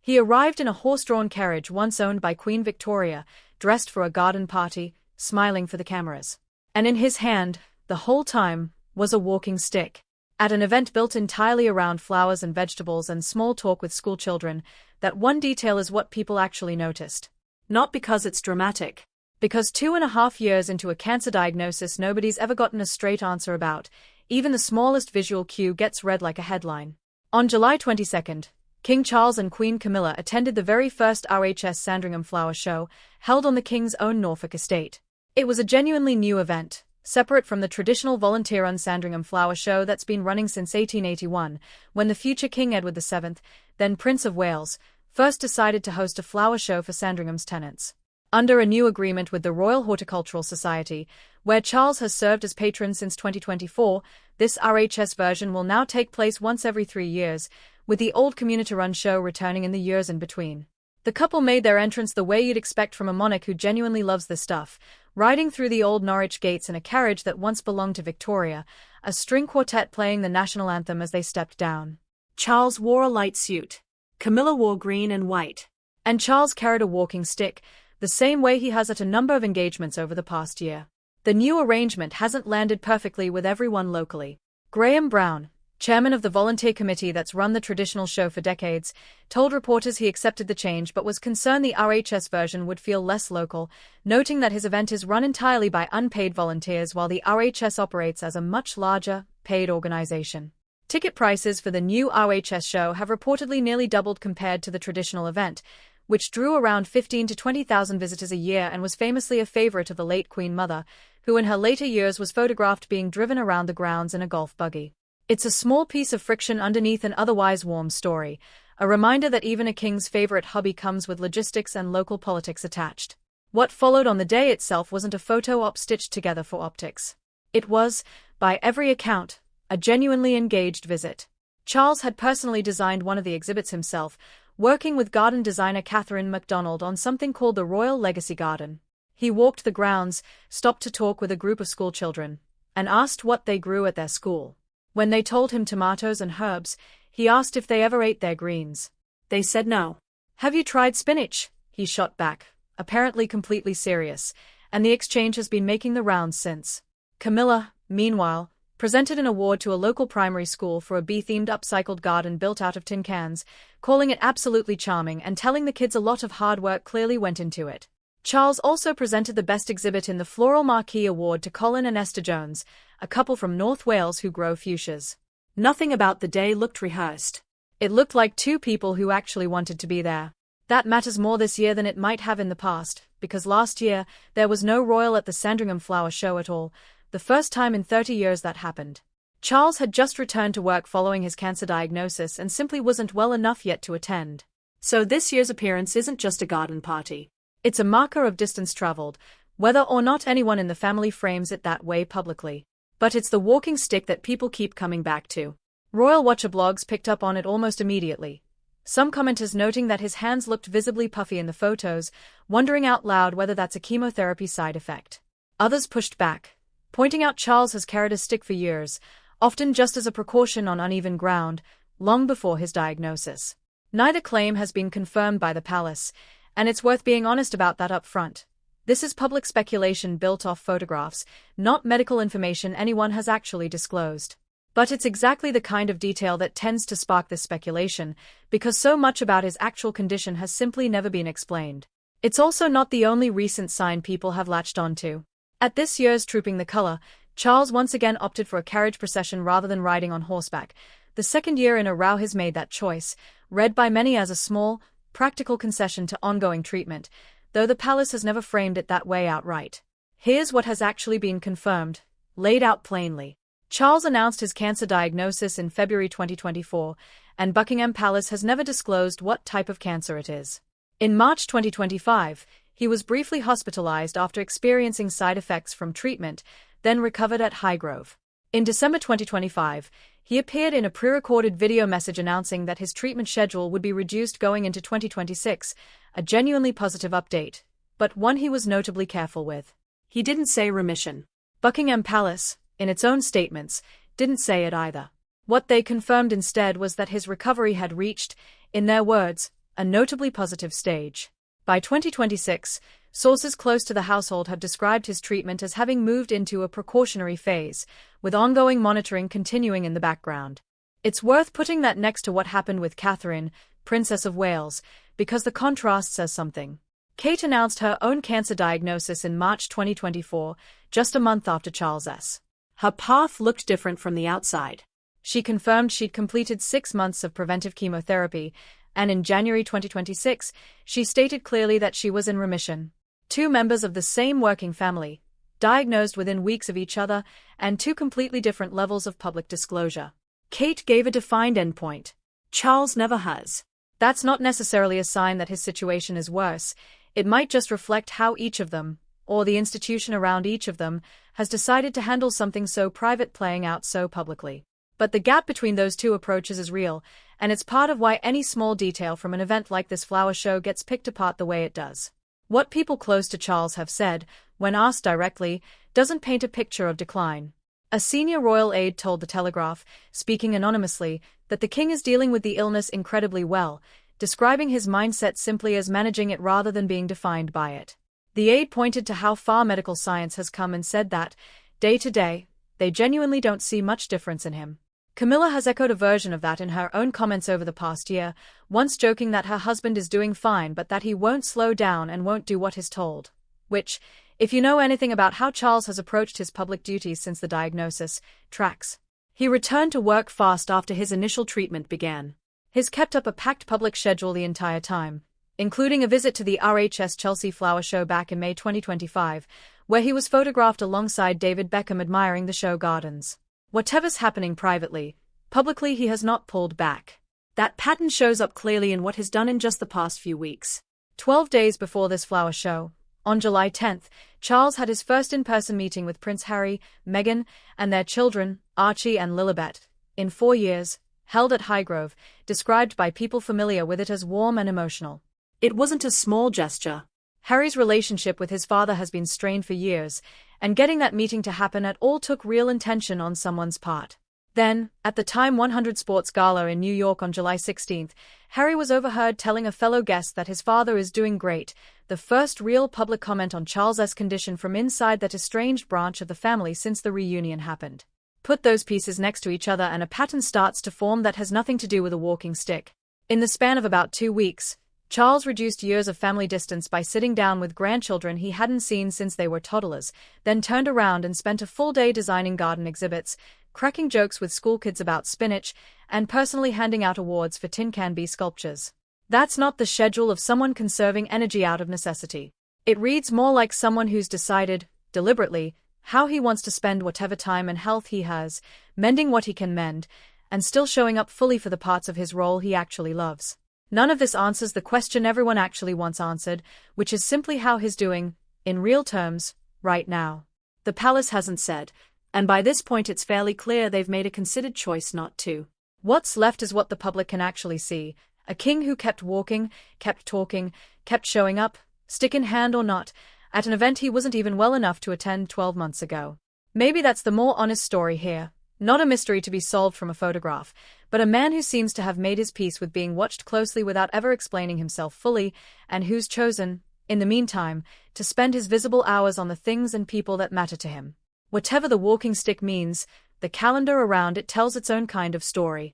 He arrived in a horse-drawn carriage once owned by Queen Victoria, dressed for a garden party, smiling for the cameras. And in his hand, the whole time, was a walking stick. At an event built entirely around flowers and vegetables and small talk with schoolchildren, that one detail is what people actually noticed. Not because it's dramatic. Because 2.5 years into a cancer diagnosis nobody's ever gotten a straight answer about, even the smallest visual cue gets read like a headline. On July 22, King Charles and Queen Camilla attended the very first RHS Sandringham Flower Show, held on the King's own Norfolk estate. It was a genuinely new event, separate from the traditional volunteer-run Sandringham Flower Show that's been running since 1881, when the future King Edward VII, then Prince of Wales, first decided to host a flower show for Sandringham's tenants. Under a new agreement with the Royal Horticultural Society, where Charles has served as patron since 2024, this RHS version will now take place once every 3 years, with the old community-run show returning in the years in between. The couple made their entrance the way you'd expect from a monarch who genuinely loves the stuff, riding through the old Norwich gates in a carriage that once belonged to Victoria, a string quartet playing the national anthem as they stepped down. Charles wore a light suit. Camilla wore green and white. And Charles carried a walking stick, the same way he has at a number of engagements over the past year. The new arrangement hasn't landed perfectly with everyone locally. Graham Brown, chairman of the volunteer committee that's run the traditional show for decades, told reporters he accepted the change but was concerned the RHS version would feel less local, noting that his event is run entirely by unpaid volunteers while the RHS operates as a much larger, paid organization. Ticket prices for the new RHS show have reportedly nearly doubled compared to the traditional event, which drew around 15,000 to 20,000 visitors a year and was famously a favorite of the late Queen Mother, who in her later years was photographed being driven around the grounds in a golf buggy. It's a small piece of friction underneath an otherwise warm story, a reminder that even a king's favorite hobby comes with logistics and local politics attached. What followed on the day itself wasn't a photo op stitched together for optics. It was, by every account, a genuinely engaged visit. Charles had personally designed one of the exhibits himself, working with garden designer Catherine MacDonald on something called the Royal Legacy Garden. He walked the grounds, stopped to talk with a group of schoolchildren, and asked what they grew at their school. When they told him tomatoes and herbs, he asked if they ever ate their greens. They said no. "Have you tried spinach?" he shot back, apparently completely serious, and the exchange has been making the rounds since. Camilla, meanwhile, presented an award to a local primary school for a bee-themed upcycled garden built out of tin cans, calling it absolutely charming and telling the kids a lot of hard work clearly went into it. Charles also presented the Best Exhibit in the Floral Marquee Award to Colin and Esther Jones, a couple from North Wales who grow fuchsias. Nothing about the day looked rehearsed. It looked like two people who actually wanted to be there. That matters more this year than it might have in the past, because last year, there was no royal at the Sandringham Flower Show at all, the first time in 30 years that happened. Charles had just returned to work following his cancer diagnosis and simply wasn't well enough yet to attend. So this year's appearance isn't just a garden party. It's a marker of distance traveled, whether or not anyone in the family frames it that way publicly. But it's the walking stick that people keep coming back to. Royal Watcher blogs picked up on it almost immediately. Some commenters noting that his hands looked visibly puffy in the photos, wondering out loud whether that's a chemotherapy side effect. Others pushed back, pointing out Charles has carried a stick for years, often just as a precaution on uneven ground, long before his diagnosis. Neither claim has been confirmed by the palace, and it's worth being honest about that up front. This is public speculation built off photographs, not medical information anyone has actually disclosed. But it's exactly the kind of detail that tends to spark this speculation, because so much about his actual condition has simply never been explained. It's also not the only recent sign people have latched onto. At this year's Trooping the Colour, Charles once again opted for a carriage procession rather than riding on horseback, the second year in a row he's made that choice, read by many as a small, practical concession to ongoing treatment, though the palace has never framed it that way outright. Here's what has actually been confirmed, laid out plainly. Charles announced his cancer diagnosis in February 2024, and Buckingham Palace has never disclosed what type of cancer it is. In March 2025, he was briefly hospitalized after experiencing side effects from treatment, then recovered at Highgrove. In December 2025, he appeared in a pre-recorded video message announcing that his treatment schedule would be reduced going into 2026, a genuinely positive update, but one he was notably careful with. He didn't say remission. Buckingham Palace, in its own statements, didn't say it either. What they confirmed instead was that his recovery had reached, in their words, a notably positive stage. By 2026, sources close to the household have described his treatment as having moved into a precautionary phase, with ongoing monitoring continuing in the background. It's worth putting that next to what happened with Catherine, Princess of Wales, because the contrast says something. Kate announced her own cancer diagnosis in March 2024, just a month after Charles's. Her path looked different from the outside. She confirmed she'd completed 6 months of preventive chemotherapy, and in January 2026, she stated clearly that she was in remission. 2 members of the same working family, diagnosed within weeks of each other, and 2 completely different levels of public disclosure. Kate gave a defined endpoint. Charles never has. That's not necessarily a sign that his situation is worse. It might just reflect how each of them, or the institution around each of them, has decided to handle something so private playing out so publicly. But the gap between those 2 approaches is real, and it's part of why any small detail from an event like this flower show gets picked apart the way it does. What people close to Charles have said, when asked directly, doesn't paint a picture of decline. A senior royal aide told The Telegraph, speaking anonymously, that the king is dealing with the illness incredibly well, describing his mindset simply as managing it rather than being defined by it. The aide pointed to how far medical science has come and said that, day to day, they genuinely don't see much difference in him. Camilla has echoed a version of that in her own comments over the past year, once joking that her husband is doing fine but that he won't slow down and won't do what he's told. Which, if you know anything about how Charles has approached his public duties since the diagnosis, tracks. He returned to work fast after his initial treatment began. He's kept up a packed public schedule the entire time, including a visit to the RHS Chelsea Flower Show back in May 2025, where he was photographed alongside David Beckham admiring the show gardens. Whatever's happening privately, publicly he has not pulled back. That pattern shows up clearly in what he's done in just the past few weeks. 12 days before this flower show, on July 10th, Charles had his first in-person meeting with Prince Harry, Meghan, and their children, Archie and Lilibet, in 4 years, held at Highgrove, described by people familiar with it as warm and emotional. It wasn't a small gesture. Harry's relationship with his father has been strained for years, and getting that meeting to happen at all took real intention on someone's part. Then, at the Time 100 Sports Gala in New York on July 16th, Harry was overheard telling a fellow guest that his father is doing great, the first real public comment on Charles's condition from inside that estranged branch of the family since the reunion happened. Put those pieces next to each other and a pattern starts to form that has nothing to do with a walking stick. In the span of about 2 weeks, Charles reduced years of family distance by sitting down with grandchildren he hadn't seen since they were toddlers, then turned around and spent a full day designing garden exhibits, cracking jokes with schoolkids about spinach, and personally handing out awards for tin can bee sculptures. That's not the schedule of someone conserving energy out of necessity. It reads more like someone who's decided, deliberately, how he wants to spend whatever time and health he has, mending what he can mend, and still showing up fully for the parts of his role he actually loves. None of this answers the question everyone actually wants answered, which is simply how he's doing, in real terms, right now. The palace hasn't said, and by this point it's fairly clear they've made a considered choice not to. What's left is what the public can actually see, a king who kept walking, kept talking, kept showing up, stick in hand or not, at an event he wasn't even well enough to attend 12 months ago. Maybe that's the more honest story here. Not a mystery to be solved from a photograph, but a man who seems to have made his peace with being watched closely without ever explaining himself fully, and who's chosen, in the meantime, to spend his visible hours on the things and people that matter to him. Whatever the walking stick means, the calendar around it tells its own kind of story.